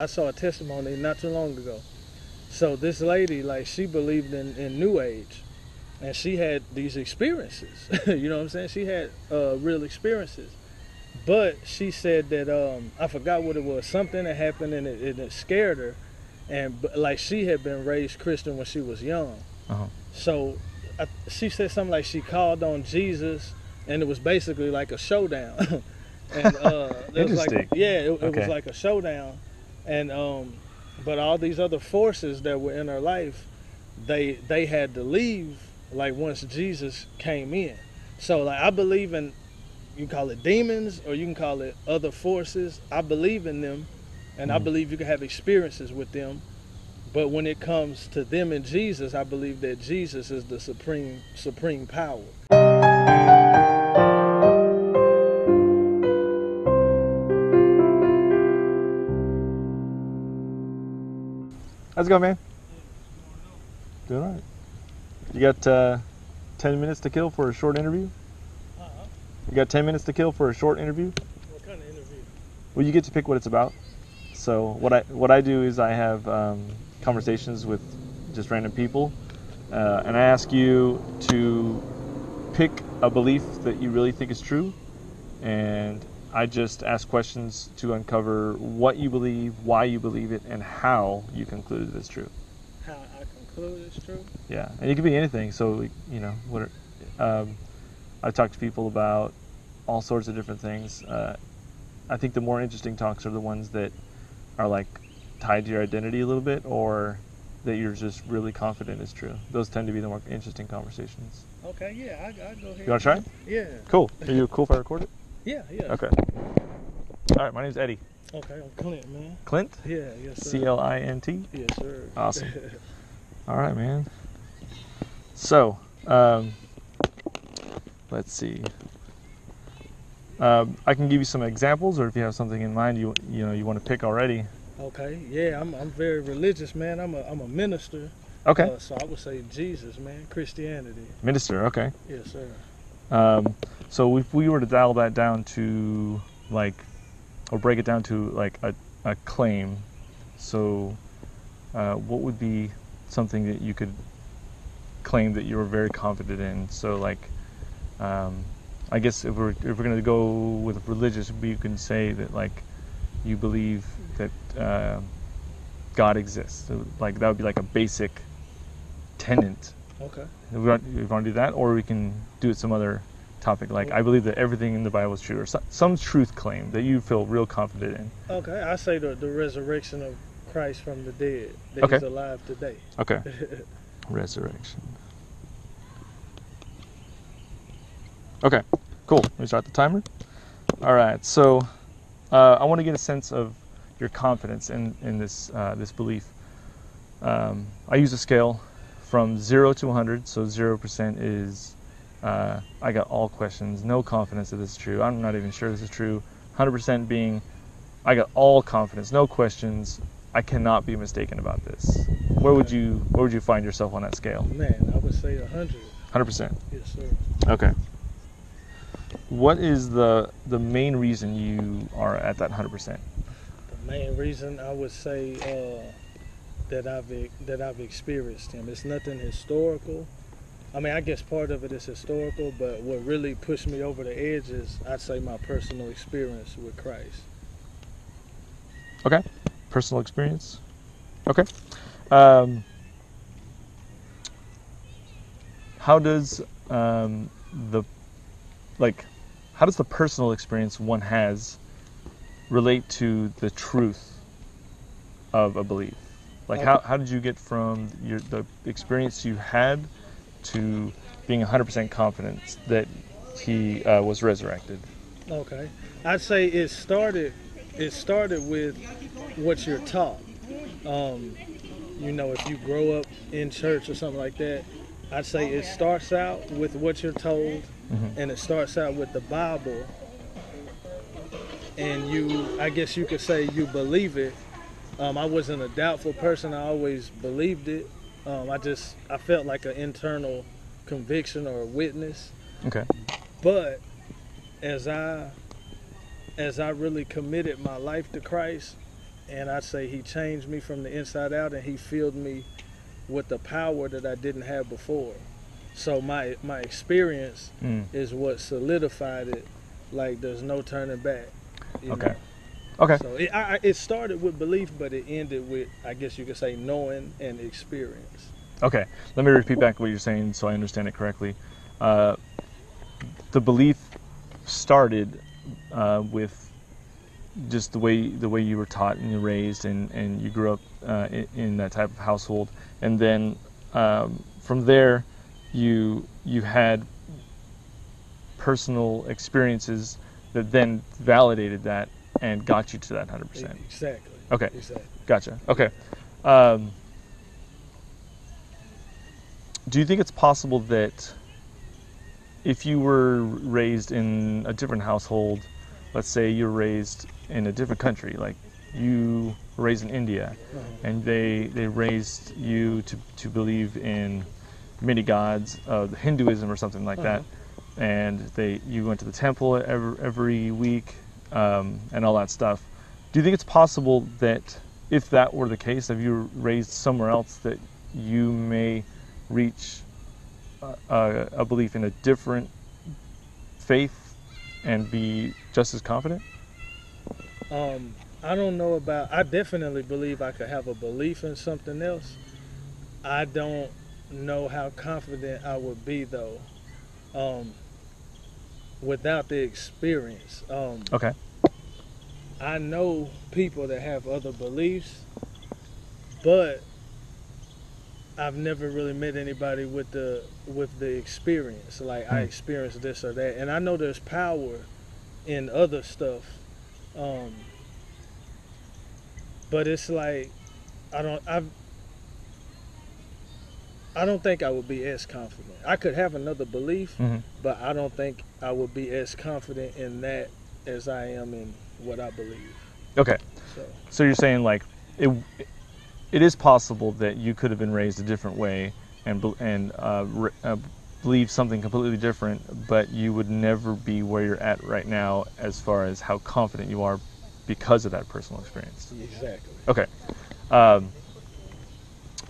I saw a testimony not too long ago. So this lady, like, she believed in New Age, and she had these experiences. You know what I'm saying? She had real experiences. But she said that I forgot what it was. Something that happened and it scared her, and like she had been raised Christian when she was young. Uh-huh. So she said something like she called on Jesus, and it was basically like a showdown. And it was like, yeah, it was like a showdown, and but all these other forces that were in her life, they had to leave like once Jesus came in. So like I believe in, you can call it demons or you can call it other forces. I believe in them, and I believe you can have experiences with them. But when it comes to them and Jesus, I believe that Jesus is the supreme power. How's it going, man? Doing all right. You got 10 minutes to kill for a short interview? You got 10 minutes to kill for a short interview? What kind of interview? Well, you get to pick what it's about. So what I do is I have conversations with just random people, and I ask you to pick a belief that you really think is true, and I just ask questions to uncover what you believe, why you believe it, and how you concluded it's true. How I conclude it's true? Yeah, and it could be anything. So, you know, I talk to people about all sorts of different things. I think the more interesting talks are the ones that are like tied to your identity a little bit, or that you're just really confident is true. Those tend to be the more interesting conversations. Okay, yeah, I go ahead. You want to try? Yeah. Cool. Are you cool if I record it? Yeah. Okay. All right, my name's Eddie. Okay, I'm Clint, man. Clint? Yeah, yes, sir. C-L-I-N-T? Yes, sir. Awesome. All right, man. So, let's see. I can give you some examples, or if you have something in mind you want to pick already. Okay, yeah, I'm very religious, man. I'm a minister. Okay. So I would say Jesus, man, Christianity. Minister, okay. Yes, sir. So if we were to dial that down to or break it down to like a claim, so what would be something that you could claim that you were very confident in? So like, I guess if we're going to go with religious, you can say that like you believe that God exists. So like that would be like a basic tenet. Okay. If we want to do that, or we can do it some other topic. Like I believe that everything in the Bible is true, or some truth claim that you feel real confident in. Okay, I say the resurrection of Christ from the dead. That he's alive today. Okay. Resurrection. Okay, cool. Let me start the timer. All right, so I want to get a sense of your confidence in this this belief. I use a scale from 0 to 100. So 0% is I got all questions, no confidence that this is true. I'm not even sure this is true. 100% being I got all confidence, no questions. I cannot be mistaken about this. Where would you find yourself on that scale? Man, I would say 100. 100%. Yes, sir. Okay. What is the main reason you are at that 100%? The main reason I would say that I've experienced him. It's nothing historical. I mean, I guess part of it is historical, but what really pushed me over the edge is, I'd say, my personal experience with Christ. Okay. Personal experience. Okay. How does how does the personal experience one has relate to the truth of a belief? Like, okay. How did you get from the experience you had to being 100% confident that he was resurrected? Okay, I'd say it started with what you're taught. You know, if you grow up in church or something like that, I'd say it starts out with what you're told, and it starts out with the Bible, and I guess you could say you believe it. I wasn't a doubtful person. I always believed it. I felt like an internal conviction or a witness. Okay. But as I really committed my life to Christ, and I'd say he changed me from the inside out, and he filled me with the power that I didn't have before. So my experience is what solidified it. Like there's no turning back. Okay. Okay. So it started with belief, but it ended with, I guess you could say, knowing and experience. Okay. Let me repeat back what you're saying so I understand it correctly. The belief started with just the way you were taught and you're raised, and you grew up in that type of household, and then from there you had personal experiences that then validated that and got you to that 100%. Exactly. Okay. Exactly. Gotcha. Okay. Do you think it's possible that if you were raised in a different household, let's say you're raised in a different country, like you were raised in India, and they raised you to believe in many gods, Hinduism or something like that, and you went to the temple every week, and all that stuff. Do you think it's possible that if that were the case, if you were raised somewhere else, that you may reach a belief in a different faith and be just as confident? I don't know about, I definitely believe I could have a belief in something else. I don't know how confident I would be though, without the experience. Okay. I know people that have other beliefs, but I've never really met anybody with the experience. Like I experienced this or that, and I know there's power in other stuff, but it's like I don't think I would be as confident. I could have another belief, but I don't think I would be as confident in that as I am in what I believe. Okay. So you're saying like it is possible that you could have been raised a different way and believe something completely different, but you would never be where you're at right now as far as how confident you are because of that personal experience. Exactly. Okay.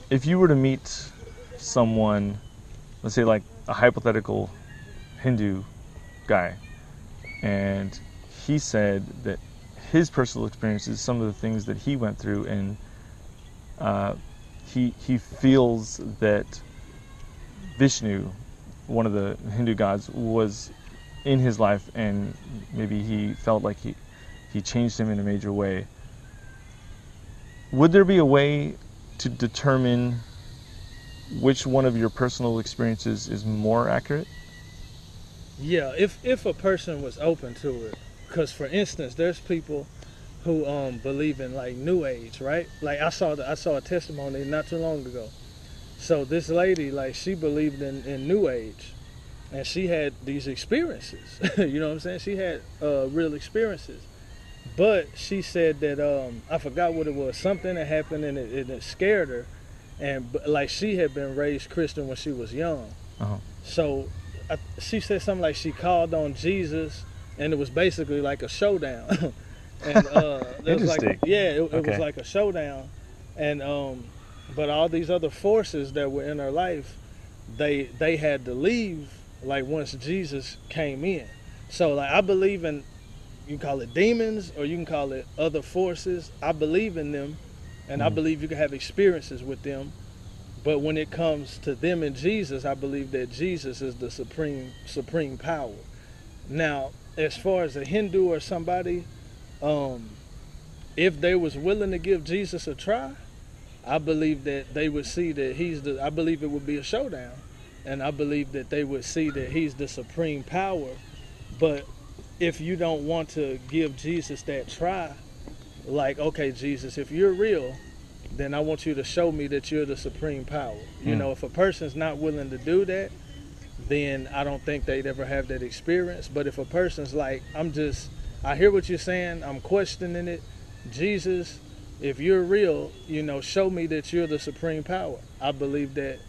If you were to meet someone, let's say like a hypothetical Hindu guy, and he said that his personal experiences, some of the things that he went through, and he feels that Vishnu, one of the Hindu gods, was in his life, and maybe he felt like he changed him in a major way. Would there be a way to determine which one of your personal experiences is more accurate? Yeah, if a person was open to it. Because for instance, there's people who believe in like New Age, right? Like I saw a testimony not too long ago. So this lady, like, she believed in New Age, and she had these experiences. You know what I'm saying? She had real experiences, but she said that I forgot what it was. Something that happened and it scared her, and like she had been raised Christian when she was young. So she said something like she called on Jesus, and it was basically like a showdown. And it was like, it was like a showdown, and but all these other forces that were in her life, they had to leave like once Jesus came in. So like I believe in, you can call it demons or you can call it other forces. I believe in them, and I believe you can have experiences with them. But when it comes to them and Jesus, I believe that Jesus is the supreme power. Now, as far as a Hindu or somebody, if they was willing to give Jesus a try, I believe that they would see that I believe it would be a showdown, and I believe that they would see that he's the supreme power. But if you don't want to give Jesus that try, like, okay, Jesus, if you're real, then I want you to show me that you're the supreme power. You know, if a person's not willing to do that, then I don't think they'd ever have that experience. But if a person's like, I hear what you're saying, I'm questioning it, Jesus, if you're real, you know, show me that you're the supreme power. I believe that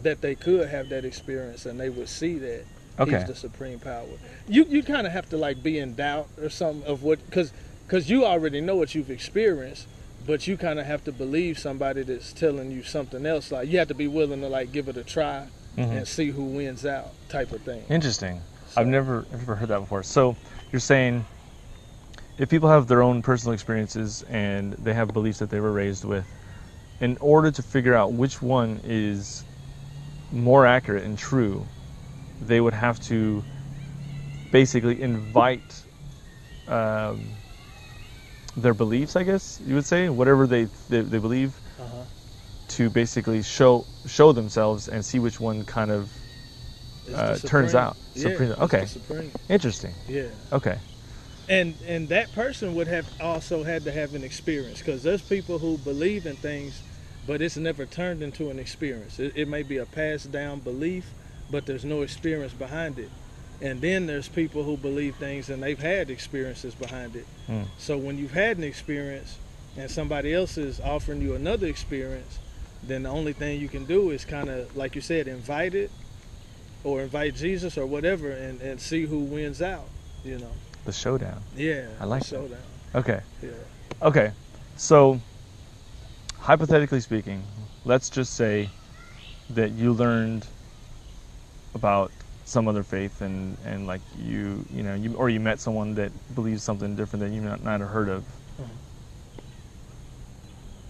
they could have that experience and they would see that he's the supreme power. You kind of have to like be in doubt or something of what, because you already know what you've experienced, but you kind of have to believe somebody that's telling you something else. Like, you have to be willing to like give it a try and see who wins out, type of thing. Interesting. So, I've never heard that before. So you're saying if people have their own personal experiences and they have beliefs that they were raised with, in order to figure out which one is more accurate and true, they would have to basically invite their beliefs, I guess you would say, whatever they believe, to basically show themselves and see which one kind of turns out. Supreme. Okay. Interesting. Yeah. Okay. And that person would have also had to have an experience, because there's people who believe in things, but it's never turned into an experience. It may be a passed down belief, but there's no experience behind it. And then there's people who believe things and they've had experiences behind it. So when you've had an experience and somebody else is offering you another experience, then the only thing you can do is kind of, like you said, invite it, or invite Jesus or whatever, and see who wins out, you know. The showdown. Yeah, I like the showdown. Okay. Yeah. Okay. So, hypothetically speaking, let's just say that you learned about some other faith and like you met someone that believes something different that you might not have heard of,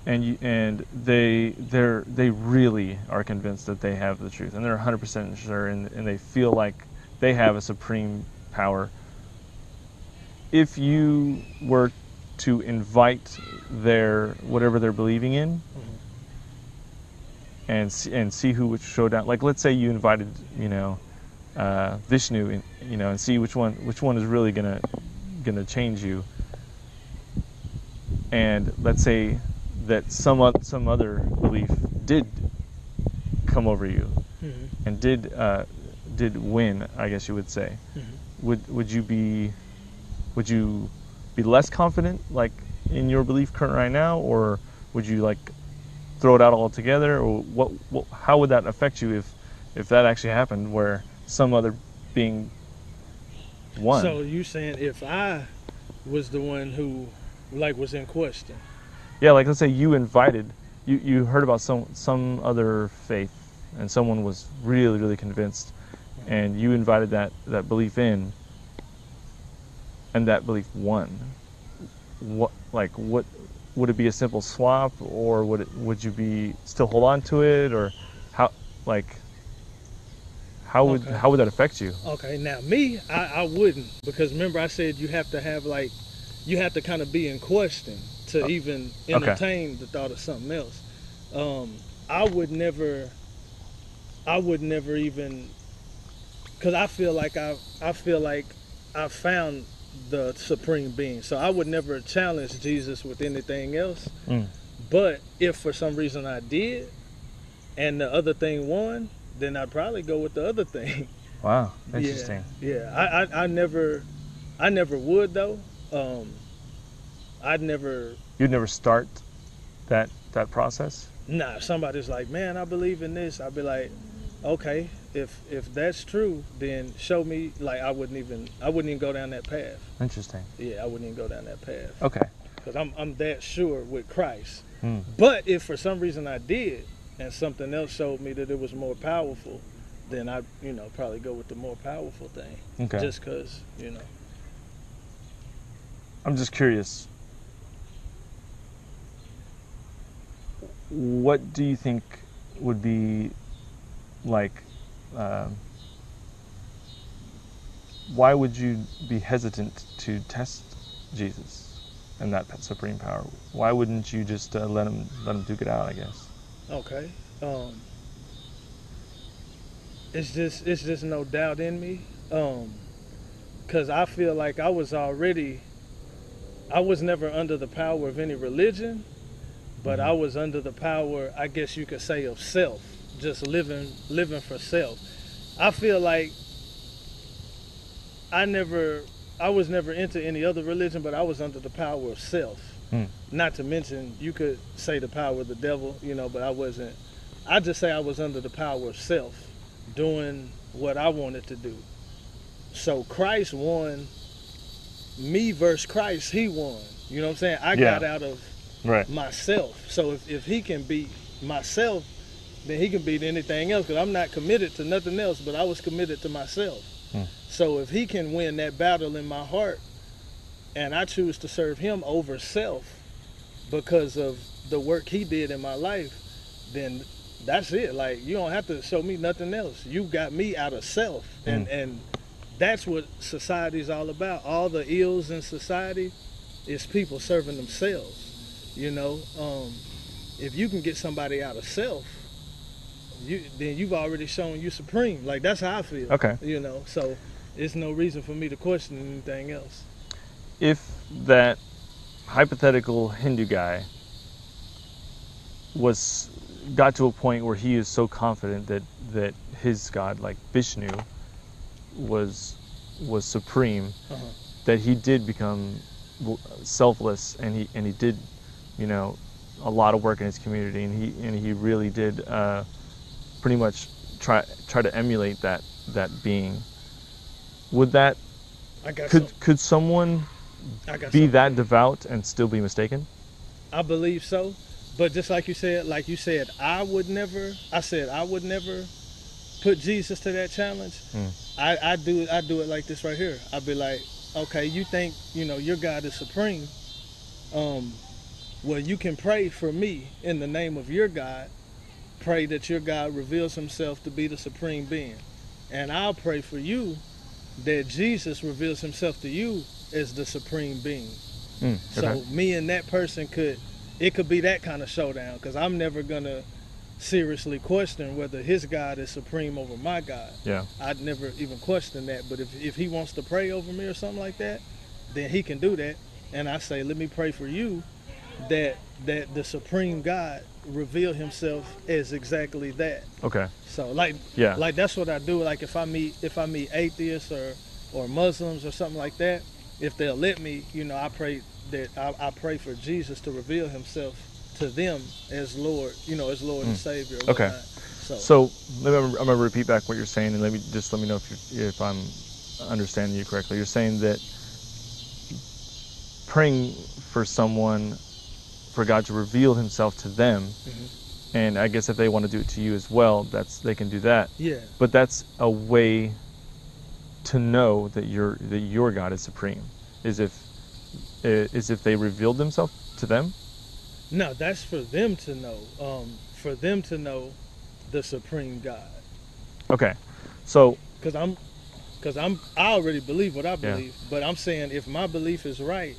and they really are convinced that they have the truth, and they're 100% sure, and they feel like they have a supreme power. If you were to invite their whatever they're believing in, and see who would show down, like let's say you invited Vishnu, and see which one is really gonna change you, and let's say that some other belief did come over you and did win, I guess you would say. Would you be less confident, like in your belief current right now, or would you like throw it out altogether, or how would that affect you if that actually happened, where some other being won? So you saying if I was the one who like was in question? Yeah, like let's say you invited, you heard about some other faith, and someone was really, really convinced, and you invited that belief in, and that belief won. What would it be, a simple swap, or would you be still hold on to it, or how would that affect you? Okay, now me, I wouldn't, because remember I said you have to kind of be in question to even entertain the thought of something else. I would never even, because I feel like I found the supreme being, so I would never challenge Jesus with anything else. But if for some reason I did and the other thing won, then I'd probably go with the other thing. Wow, interesting. Yeah. I never would though. You'd never start that process? Nah, if somebody's like, man, I believe in this, I'd be like, okay, if that's true, then show me. Like I wouldn't even go down that path. Interesting. Yeah, I wouldn't even go down that path. Okay. Because I'm that sure with Christ. But if for some reason I did, and something else showed me that it was more powerful, then I'd probably go with the more powerful thing. Okay. Just because I'm just curious. What do you think would be like? Why would you be hesitant to test Jesus and that supreme power? Why wouldn't you just let him duke it out, I guess? Okay. It's just no doubt in me. Because I feel like I was never under the power of any religion, but I was under the power, I guess you could say, of self, just living for self. I feel like I was never into any other religion, but I was under the power of self. Not to mention, you could say the power of the devil, but I wasn't. I just say I was under the power of self, doing what I wanted to do. So Christ won. Me versus Christ, he won. You know what I'm saying? I got out of myself. So if he can beat myself, then he can beat anything else, because I'm not committed to nothing else, but I was committed to myself. So if he can win that battle in my heart, and I choose to serve him over self because of the work he did in my life, then that's it. Like, you don't have to show me nothing else. You got me out of self. And that's what society's all about. All the ills in society is people serving themselves. You know, if you can get somebody out of self, then you've already shown you supreme. Like, that's how I feel. Okay. You know, so there's no reason for me to question anything else. If that hypothetical Hindu guy got to a point where he is so confident that his God, like Vishnu, was supreme, that he did become selfless, and he did, you know, a lot of work in his community, and he really did pretty much try to emulate that being. Would that could someone be that devout and still be mistaken? I believe so, but just like you said, I would never put Jesus to that challenge. I do it like this right here. I'd be like, okay, you think, you know, your God is supreme. Well, you can pray for me in the name of your God. Pray that your God reveals himself to be the supreme being. And I'll pray for you that Jesus reveals himself to you as the supreme being. Okay. So me and that person could be that kind of showdown, because I'm never gonna seriously question whether his God is supreme over my God. Yeah. I'd never even question that. But if he wants to pray over me or something like that, then he can do that. And I say, let me pray for you that the supreme God reveal himself as exactly that. Okay. So like that's what I do. Like if I meet atheists or Muslims or something like that, if they'll let me, you know, I pray for Jesus to reveal himself to them as Lord, you know, as Lord and Savior. Or okay. So I'm gonna repeat back what you're saying, and let me know if I'm understanding you correctly. You're saying that praying for someone, for God to reveal himself to them, and I guess if they want to do it to you as well, they can do that. Yeah. But that's a way to know that your God is supreme. Is if they revealed themselves to them? No, that's for them to know. For them to know the supreme God. Okay. So because I already believe what I believe, but I'm saying if my belief is right,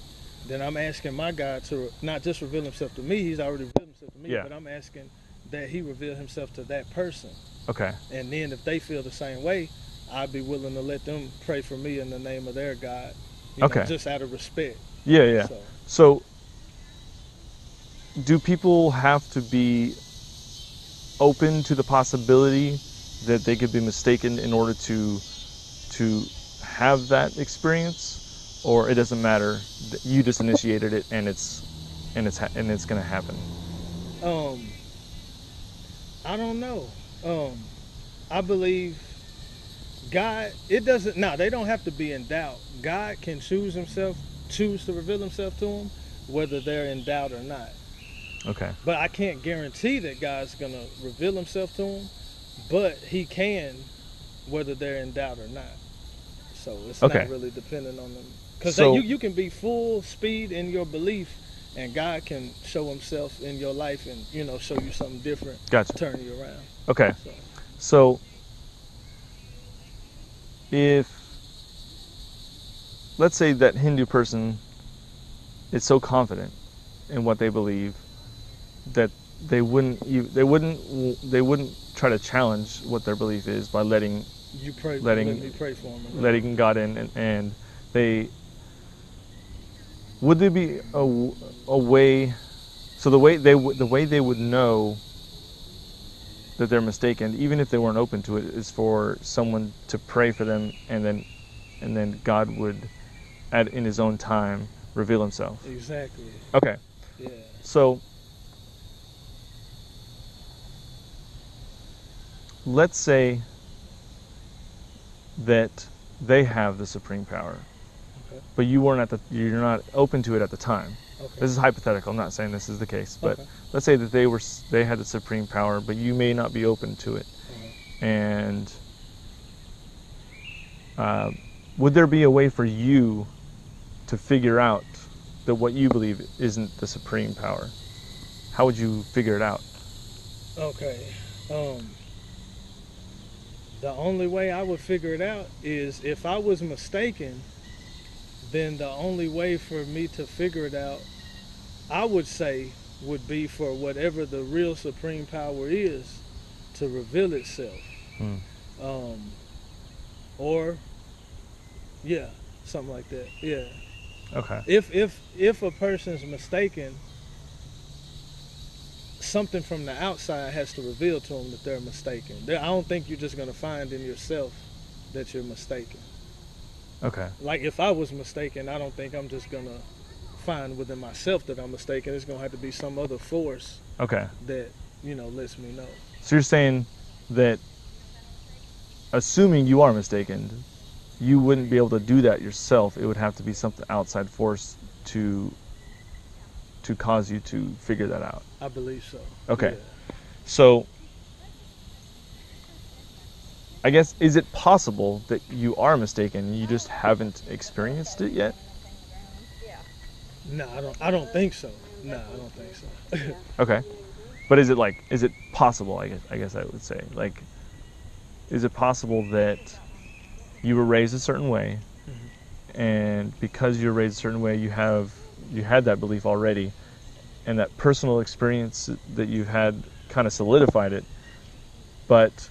then I'm asking my God to not just reveal himself to me. He's already revealed himself to me, but I'm asking that he reveal himself to that person. Okay. And then if they feel the same way, I'd be willing to let them pray for me in the name of their God. You know, just out of respect. Yeah. So do people have to be open to the possibility that they could be mistaken in order to have that experience, or it doesn't matter, you just initiated it and it's going to happen? I don't know. I believe God, they don't have to be in doubt. God can choose to reveal himself to them, whether they're in doubt or not. Okay. But I can't guarantee that God's going to reveal himself to them, but he can, whether they're in doubt or not. So it's not really dependent on them. Because you can be full speed in your belief, and God can show himself in your life and, you know, show you something different. Gotcha. Turn you around. Okay. So if, let's say that Hindu person is so confident in what they believe that they wouldn't try to challenge what their belief is by letting me pray for them, letting God in, and would there be a way? So the way they would know that they're mistaken, even if they weren't open to it, is for someone to pray for them, and then God would, in his own time, reveal himself. Exactly. Okay. Yeah. So let's say that they have the supreme power. Okay. But you're not open to it at the time. Okay. This is hypothetical. I'm not saying this is the case, but okay. let's say that they had the supreme power, but you may not be open to it. And would there be a way for you to figure out that what you believe isn't the supreme power? How would you figure it out? Okay. The only way I would figure it out is if I was mistaken, then the only way for me to figure it out, I would say, would be for whatever the real supreme power is to reveal itself. Or, yeah, something like that. Yeah. Okay. If a person's mistaken, something from the outside has to reveal to them that they're mistaken. I don't think you're just going to find in yourself that you're mistaken. Okay. Like if I was mistaken, I don't think I'm just going to find within myself that I'm mistaken. It's going to have to be some other force that, lets me know. So you're saying that assuming you are mistaken, you wouldn't be able to do that yourself. It would have to be something outside force to cause you to figure that out. I believe so. Okay. Yeah. So I guess, is it possible that you are mistaken and you just haven't experienced it yet? No, I don't think so. No, I don't think so. Okay. But is it possible, I guess I would say. Like, is it possible that you were raised a certain way, and because you're raised a certain way, you had that belief already, and that personal experience that you had kind of solidified it, but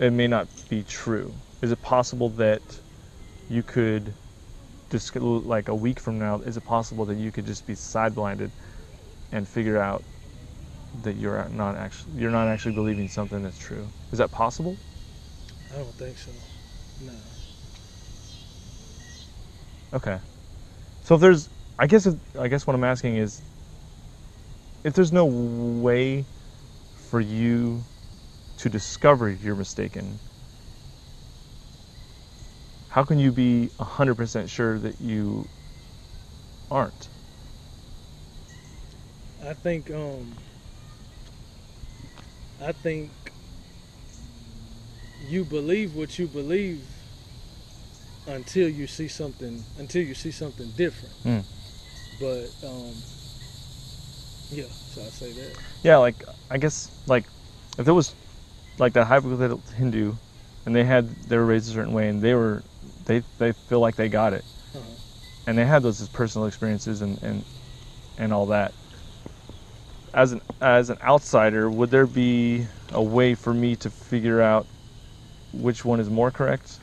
it may not be true? Is it possible that you could just, like a week from now, is it possible that you could just be side-blinded and figure out that you're not actually believing something that's true? Is that possible? I don't think so. No. Okay. So if there's, I guess what I'm asking is, if there's no way for you to discover you're mistaken, how can you be 100% sure that you aren't? I think you believe what you believe until you see something different. But yeah, so I say that. Yeah, like I guess like if it was like that hypothetical Hindu and they were raised a certain way and they feel like they got it. And they had those as personal experiences and all that. As an outsider, would there be a way for me to figure out which one is more correct?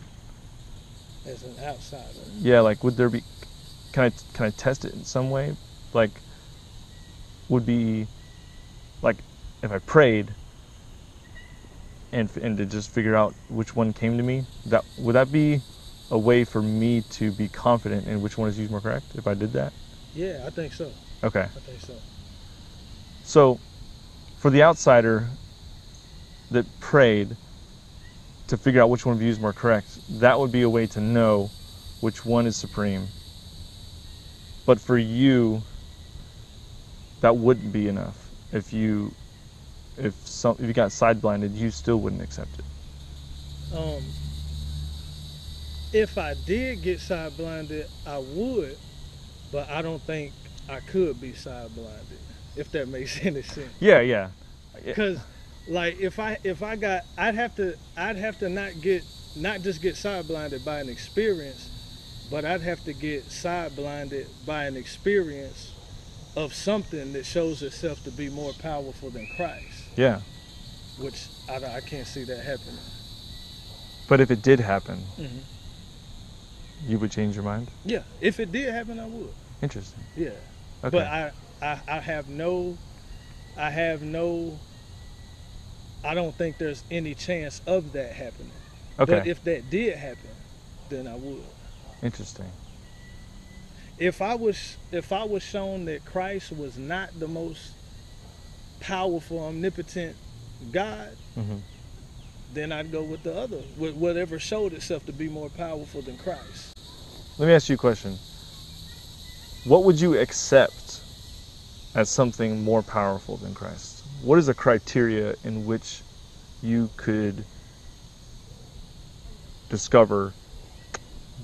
As an outsider? Yeah, like would there be, can I test it in some way? Like, would be, like, if I prayed and to just figure out which one came to me, would that be a way for me to be confident in which one is more correct if I did that? Yeah, I think so. Okay. I think so. So, for the outsider that prayed to figure out which one of you is more correct, that would be a way to know which one is supreme. But for you, that wouldn't be enough. If you got side-blinded, you still wouldn't accept it. If I did get side-blinded, I would, but I don't think I could be side-blinded, if that makes any sense. Yeah. Because, like, if I got, I'd have to not just get side-blinded by an experience, but I'd have to get side-blinded by an experience of something that shows itself to be more powerful than Christ. Yeah. Which I can't see that happening. But if it did happen, you would change your mind? Yeah, if it did happen, I would. Interesting. Yeah. Okay. But I don't think there's any chance of that happening. Okay. But if that did happen, then I would. Interesting. If I was shown that Christ was not the most powerful, omnipotent God, then I'd go with the other, with whatever showed itself to be more powerful than Christ. Let me ask you a question. What would you accept as something more powerful than Christ? What is a criteria in which you could discover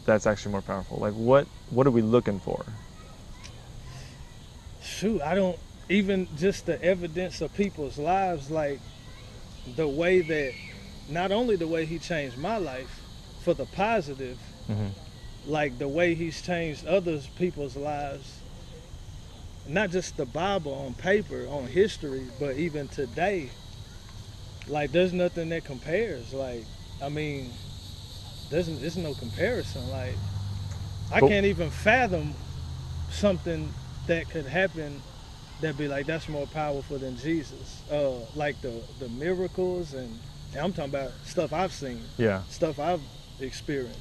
that's actually more powerful? Like what are we looking for? Shoot, I don't, even just the evidence of people's lives, like the way that, not only the way he changed my life for the positive, like the way he's changed others people's lives, not just the Bible on paper, on history, but even today. Like there's nothing that compares. Like, I mean, there's no comparison. Like I can't even fathom something that could happen that'd be like, that's more powerful than Jesus. Like the miracles, and I'm talking about stuff I've seen, stuff I've experienced,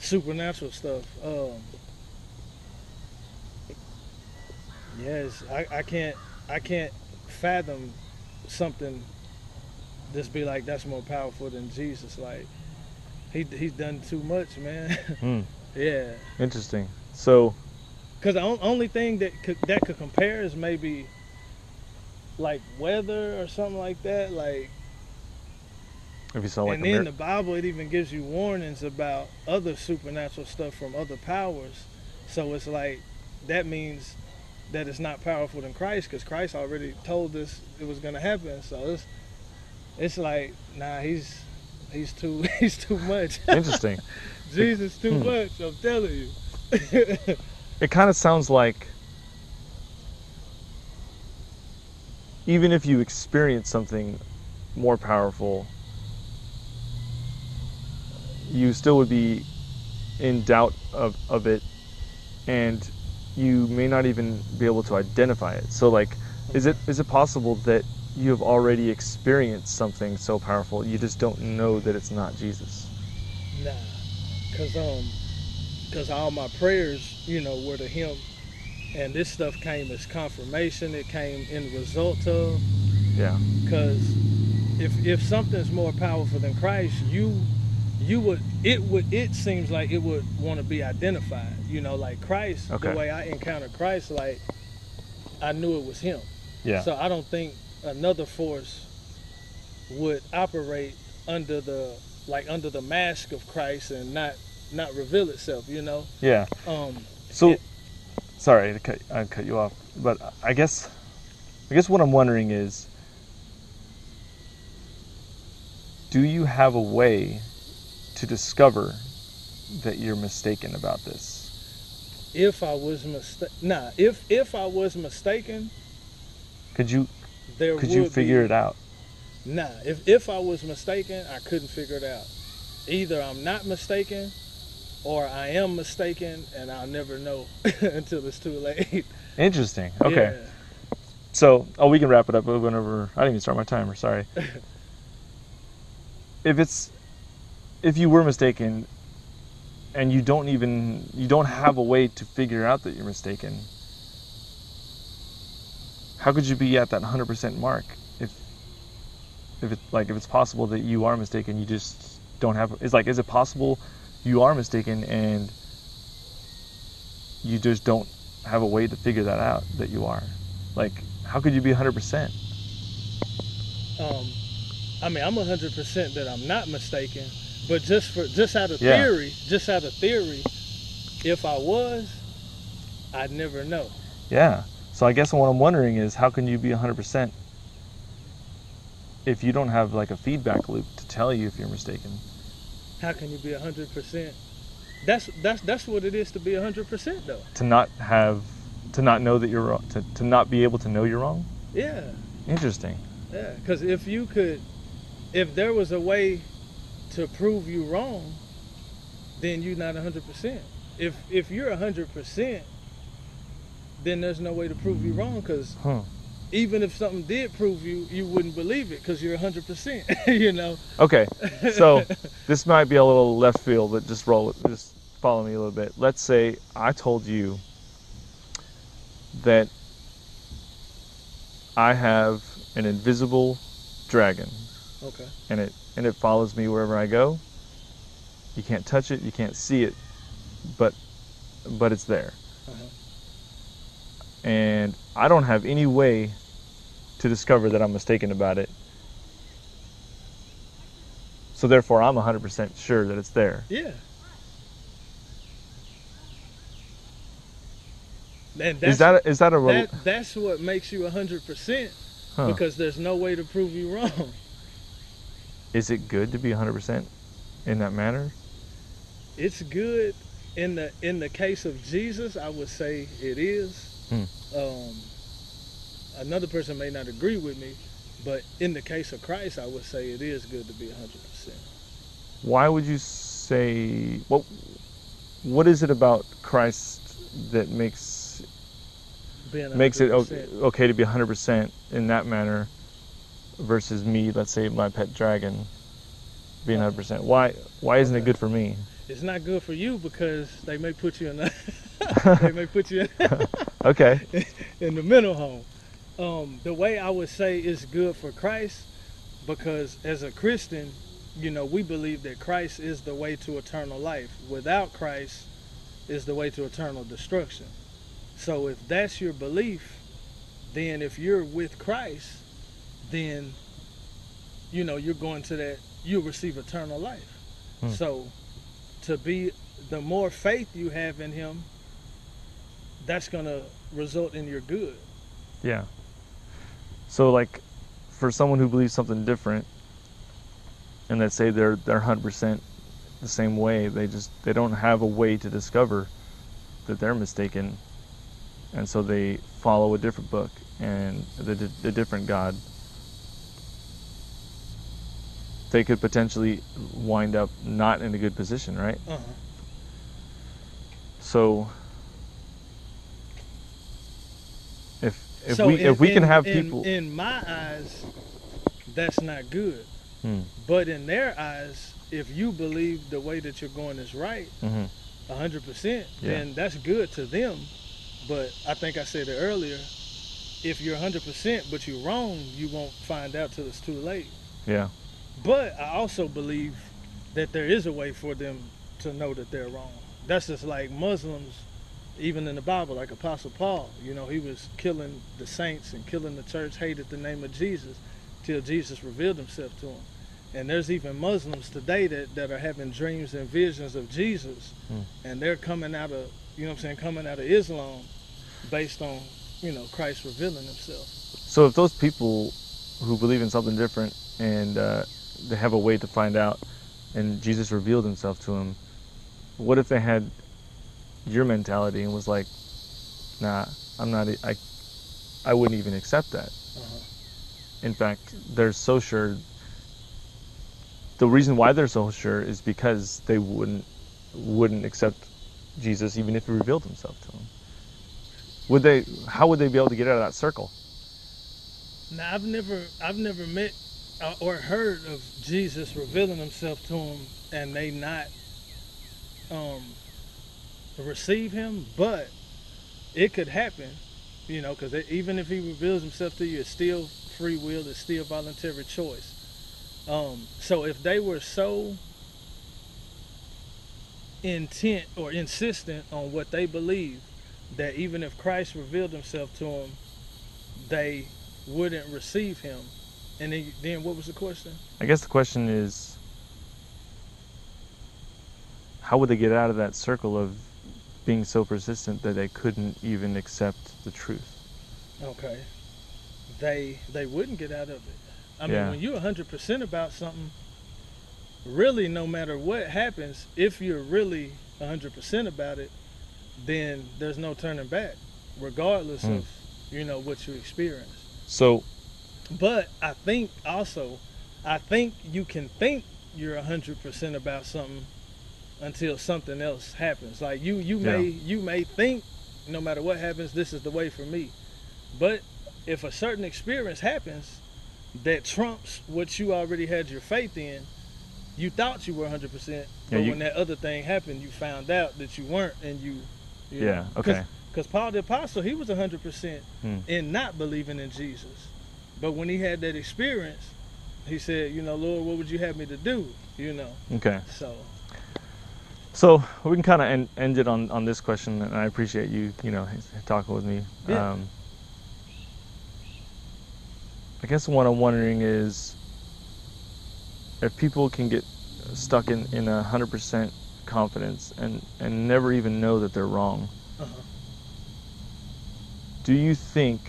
supernatural stuff. Yes, I can't fathom something just be like, that's more powerful than Jesus. Like he's done too much, man. Yeah. Interesting. So, because the only thing that could compare is maybe like weather or something like that. Like, if you saw like, and in the Bible, it even gives you warnings about other supernatural stuff from other powers. So it's like, that means that it's not powerful than Christ, because Christ already told us it was gonna happen. So it's like, nah, he's too much. Interesting. Jesus too much. I'm telling you. It kind of sounds like even if you experience something more powerful, you still would be in doubt of it, and you may not even be able to identify it. So like, is it possible that you have already experienced something so powerful, you just don't know that it's not Jesus? Nah, because all my prayers, were to him, and this stuff came as confirmation. It came in result of. Yeah. Because if something's more powerful than Christ, it seems like it would want to be identified. Like Christ, the way I encountered Christ, like I knew it was him. Yeah. So I don't think another force would operate under the mask of Christ and not reveal itself, Yeah. Sorry I cut you off, but I guess what I'm wondering is, do you have a way to discover that you're mistaken about this? If I was mistaken, could you figure it out? Nah, if I was mistaken, I couldn't figure it out. Either I'm not mistaken, or I am mistaken, and I'll never know until it's too late. Interesting. Okay. Yeah. So, we can wrap it up. We went over. I didn't even start my timer. Sorry. If you were mistaken, and you don't have a way to figure out that you're mistaken, how could you be at that 100% mark? If it's possible that you are mistaken, you just don't have. Is it possible you are mistaken and you just don't have a way to figure that out, that you are? Like, how could you be 100%? I mean, I'm 100% that I'm not mistaken, but just out of theory, if I was, I'd never know. Yeah. So I guess what I'm wondering is, how can you be 100% if you don't have like a feedback loop to tell you if you're mistaken? How can you be 100%? That's what it is to be 100% though. To not know that you're wrong, to not be able to know you're wrong? Yeah. Interesting. Yeah, because if there was a way to prove you wrong, then you're not 100%. If you're 100%, then there's no way to prove you wrong, because even if something did prove you wouldn't believe it, because you're 100%, Okay, so this might be a little left field, but just follow me a little bit. Let's say I told you that I have an invisible dragon Okay. And it follows me wherever I go. You can't touch it, you can't see it, but it's there. And I don't have any way to discover that I'm mistaken about it. So therefore, I'm 100% sure that it's there. Yeah. And that's that's what makes you 100%, because there's no way to prove you wrong. Is it good to be 100% in that manner? It's good in the case of Jesus. I would say it is. Another person may not agree with me, but in the case of Christ, I would say it is good to be 100%. Why would you say, what is it about Christ that makes it okay to be 100% in that manner versus me, let's say my pet dragon, being 100%? Why isn't it good for me? It's not good for you because they may put you in okay. in the mental home. The way I would say it's good for Christ, because as a Christian, we believe that Christ is the way to eternal life. Without Christ is the way to eternal destruction. So if that's your belief, then if you're with Christ, then you're going to that, you'll receive eternal life. So the more faith you have in him, that's going to result in your good. Yeah. So like for someone who believes something different, and that say they're 100% the same way, they don't have a way to discover that they're mistaken, and so they follow a different book and the different God. They could potentially wind up not in a good position, right? So if we can have people in my eyes, that's not good. But in their eyes, if you believe the way that you're going is right, 100%, then that's good to them. But I think I said it earlier, if you're 100% but you're wrong, you won't find out till it's too late. Yeah. But I also believe that there is a way for them to know that they're wrong. That's just like Muslims, even in the Bible, like Apostle Paul, he was killing the saints and killing the church, hated the name of Jesus till Jesus revealed himself to him. And there's even Muslims today that are having dreams and visions of Jesus, and they're coming out of, coming out of Islam based on, Christ revealing himself. So if those people who believe in something different and they have a way to find out, and Jesus revealed himself to them, what if they had your mentality and was like, nah, I wouldn't even accept that. In fact, they're so sure. The reason why they're so sure is because they wouldn't accept Jesus even if he revealed himself to them. How would they be able to get out of that circle? Now, I've never met or heard of Jesus revealing himself to them and they not receive him, but it could happen, because even if he reveals himself to you, it's still free will, it's still voluntary choice. So if they were so intent or insistent on what they believe that even if Christ revealed himself to them, they wouldn't receive him. And then what was the question? I guess the question is, how would they get out of that circle of being so persistent that they couldn't even accept the truth? Okay. They wouldn't get out of it. I mean, when you're 100% about something, really, no matter what happens, if you're really 100% about it, then there's no turning back, regardless of, what you experience. So, but I think you can think you're 100% about something until something else happens. Like you may think, no matter what happens, this is the way for me. But if a certain experience happens that trumps what you already had your faith in, you thought you were 100%, but when that other thing happened, you found out that you weren't, and you know, okay. Because Paul the Apostle, he was 100% in not believing in Jesus, but when he had that experience, he said, Lord, what would you have me to do? Okay. So we can kind of end it on this question, and I appreciate you, talking with me. Yeah. I guess what I'm wondering is if people can get stuck in 100% confidence and never even know that they're wrong. Do you think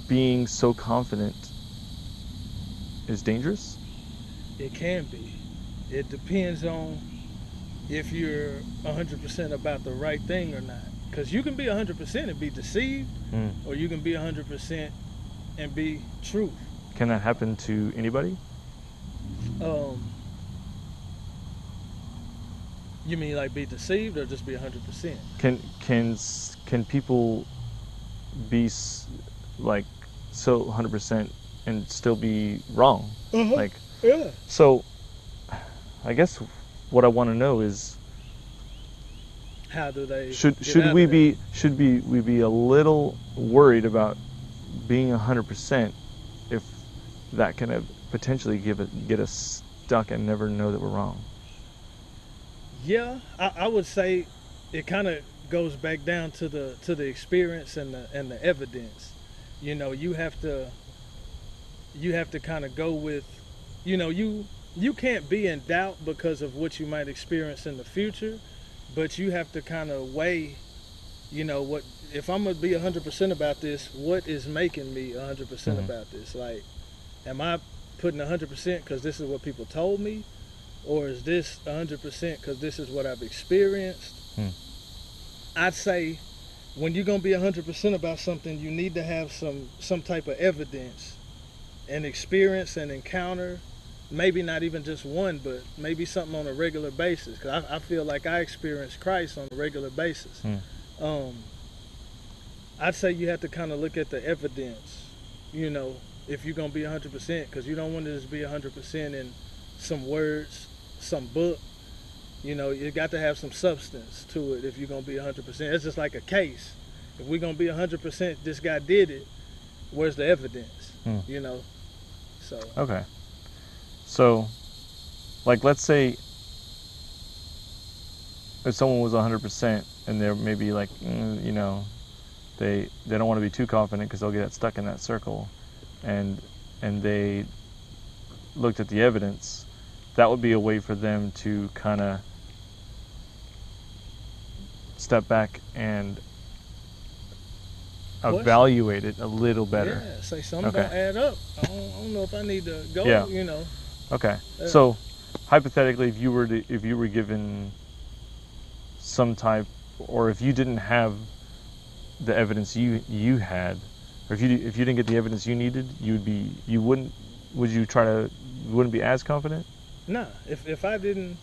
being so confident is dangerous? It can be. It depends on if you're 100% about the right thing or not. Because you can be 100% and be deceived, or you can be 100% and be truth. Can that happen to anybody? You mean like be deceived or just be 100%? Can people be like so 100% and still be wrong? Like, yeah. So I guess what I want to know is, how do they should we be a little worried about being 100% if that can potentially get us stuck and never know that we're wrong? Yeah, I would say it kind of goes back down to the experience and the evidence. You have to kind of go with, you can't be in doubt because of what you might experience in the future, but you have to kind of weigh, what if I'm gonna be 100% about this, what is making me 100% about this? Like, am I putting 100% because this is what people told me? Or is this 100% because this is what I've experienced? I'd say when you're going to be 100% about something, you need to have some type of evidence and experience and encounter. Maybe not even just one, but maybe something on a regular basis. Because I feel like I experience Christ on a regular basis. I'd say you have to kind of look at the evidence, if you're going to be 100%, because you don't want to just be 100% in some words, some book. You got to have some substance to it if you're going to be 100%. It's just like a case. If we're going to be 100%, this guy did it, where's the evidence? So. Okay. So, like, let's say if someone was 100% and they're maybe like, they don't want to be too confident because they'll get stuck in that circle, and they looked at the evidence, that would be a way for them to kind of step back and evaluate it a little better. Yeah, say something don't add up. I don't know if I need to go. Yeah. Okay. So, hypothetically, if you were given some type, or if you didn't have the evidence you had, or if you didn't get the evidence you needed, you wouldn't be as confident? Nah. If I didn't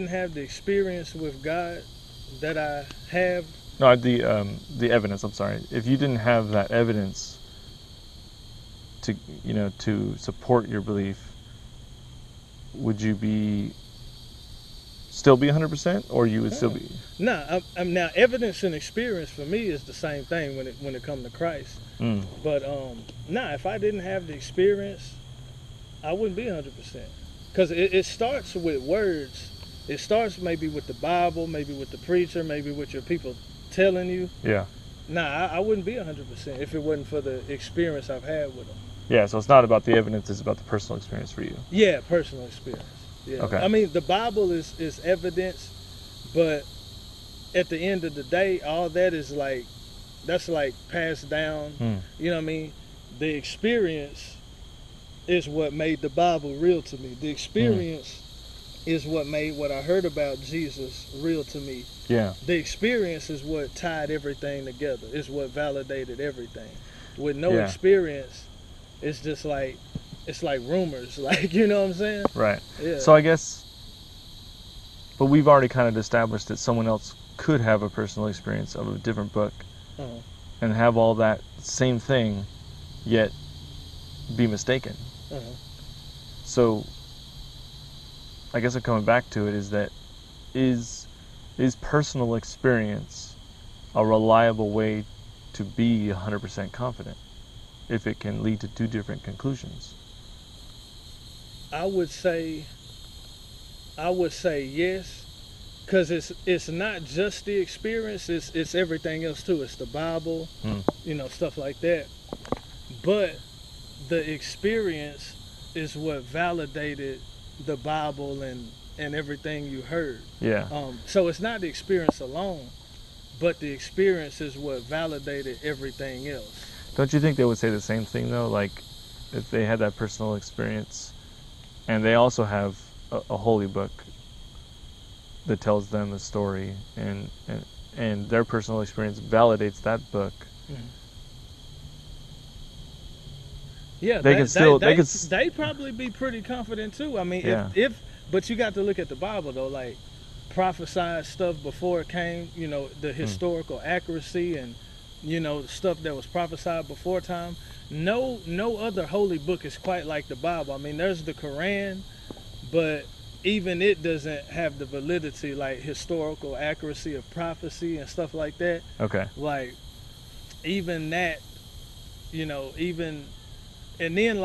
have the experience with God that I have. No, the evidence. I'm sorry. If you didn't have that evidence to support your belief, would you still be 100%, or you would still be? No. Now evidence and experience for me is the same thing when it comes to Christ. But if I didn't have the experience, I wouldn't be 100%. Because it starts with words. It starts maybe with the Bible, maybe with the preacher, maybe with your people telling you. Yeah. I wouldn't be 100% if it wasn't for the experience I've had with them. Yeah, so it's not about the evidence, it's about the personal experience for you. Yeah, personal experience. Yeah. Okay. I mean, the Bible is evidence, but at the end of the day, all that is that's passed down. You know what I mean? The experience is what made the Bible real to me. The experience is what made what I heard about Jesus real to me. Yeah. The experience is what tied everything together. It's what validated everything. With no experience, it's just it's like rumors. You know what I'm saying? Right. Yeah. So I guess, but we've already kind of established that someone else could have a personal experience of a different book and have all that same thing, yet be mistaken. So I guess I'm coming back to it is that is personal experience a reliable way to be 100% confident if it can lead to two different conclusions? I would say yes, because it's not just the experience, it's everything else too. It's the Bible, stuff like that. But the experience is what validated the Bible and everything you heard. Yeah. So it's not the experience alone, but the experience is what validated everything else. Don't you think they would say the same thing though? Like, if they had that personal experience, and they also have a holy book that tells them a story, and their personal experience validates that book. Yeah, they'd probably be pretty confident too. I mean, but you got to look at the Bible though, like prophesied stuff before it came, the historical accuracy and the stuff that was prophesied before time. No other holy book is quite like the Bible. I mean, there's the Quran, but even it doesn't have the validity, like historical accuracy of prophecy and stuff like that. Okay. Like even that, even. And then,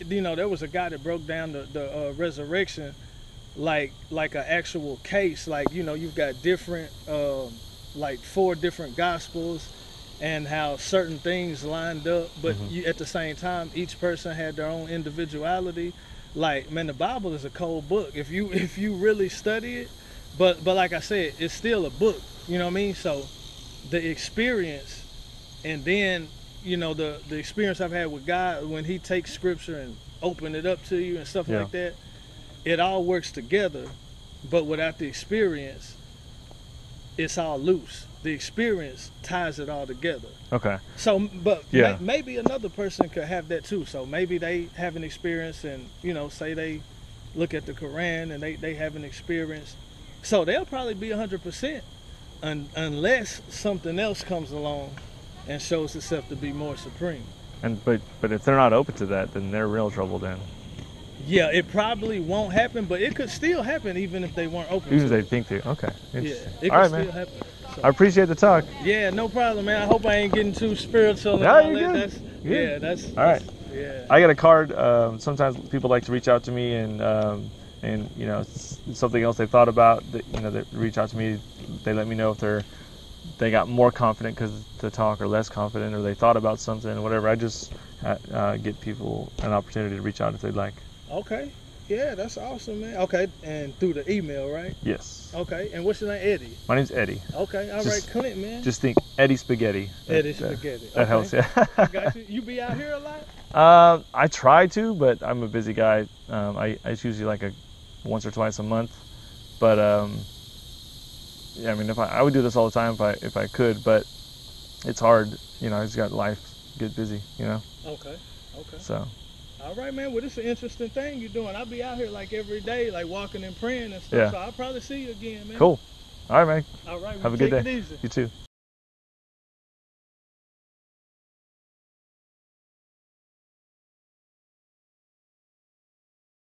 there was a guy that broke down the resurrection like an actual case. Like, you've got different, 4 different gospels and how certain things lined up. But at the same time, each person had their own individuality. Like, man, the Bible is a cold book if you really study it. But like I said, it's still a book. You know what I mean? So the experience, and then the experience I've had with God when he takes scripture and open it up to you and stuff like that, it all works together. But without the experience, it's all loose. The experience ties it all together. Okay. So, but maybe another person could have that too. So maybe they have an experience and, say they look at the Quran and they have an experience. So they'll probably be 100% unless something else comes along and shows itself to be more supreme. But if they're not open to that, then they're in real trouble then. Yeah, it probably won't happen, but it could still happen even if they weren't open. Even if they think to. Okay. Yeah, it all could still man. happen. So. I appreciate the talk. Yeah, no problem, man. I hope I ain't getting too spiritual. No, you're good. That's all right. Yeah. I got a card. Sometimes people like to reach out to me and something else they thought about. They reach out to me. They let me know if they got more confident because to talk, or less confident, or they thought about something, or whatever. I just get people an opportunity to reach out if they'd like. Okay. Yeah, that's awesome, man. Okay, and through the email, right? Yes. Okay, and what's your name? Eddie? My name's Eddie. Okay, all right, Clint, man. Just think Eddie Spaghetti. Eddie Spaghetti. That helps, yeah. Got you. You be out here a lot? I try to, but I'm a busy guy. It's usually like once or twice a month. But I mean, I would do this all the time if I could, but it's hard. I just got life, get busy. Okay. So. All right, man. Well, this is an interesting thing you're doing. I'll be out here like every day, like walking and praying and stuff. Yeah. So I'll probably see you again, man. Cool. All right, man. All right. Have a good day. Take it easy. You too.